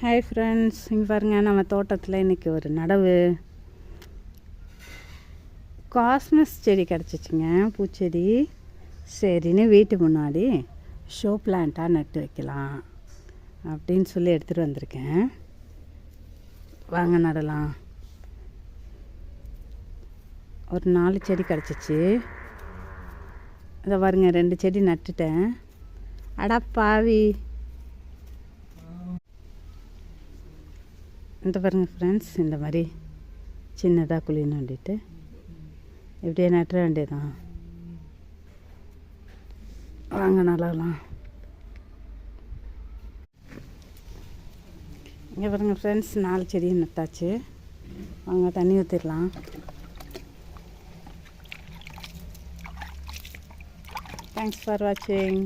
Hi friends, இங்கே பாருங்கள், நம்ம தோட்டத்தில் இன்றைக்கி ஒரு நடவு காஸ்மஸ் செடி கிடச்சிச்சிங்க. பூச்செடி சரின்னு வீட்டு முன்னாடி ஷோ பிளான்ட்டாக நட்டு வைக்கலாம் அப்படின்னு சொல்லி எடுத்துகிட்டு வந்திருக்கேன். வாங்க நடலாம். ஒரு 4 செடி கிடச்சிச்சு. அதை பாருங்க, 2 செடி நட்டுட்டேன். அடா பாவி, இந்த பாருங்கள் ஃப்ரெண்ட்ஸ், இந்த மாதிரி சின்னதாக குழி நோண்டிட்டு இப்படியே நட்டுற வேண்டியதான். வாங்க நல்லாலாம். இங்கே பாருங்கள் ஃப்ரெண்ட்ஸ், 4 செடியும் நட்டாச்சு. வாங்க தண்ணி ஊற்றிடலாம். தேங்க்ஸ் ஃபார் வாட்சிங்.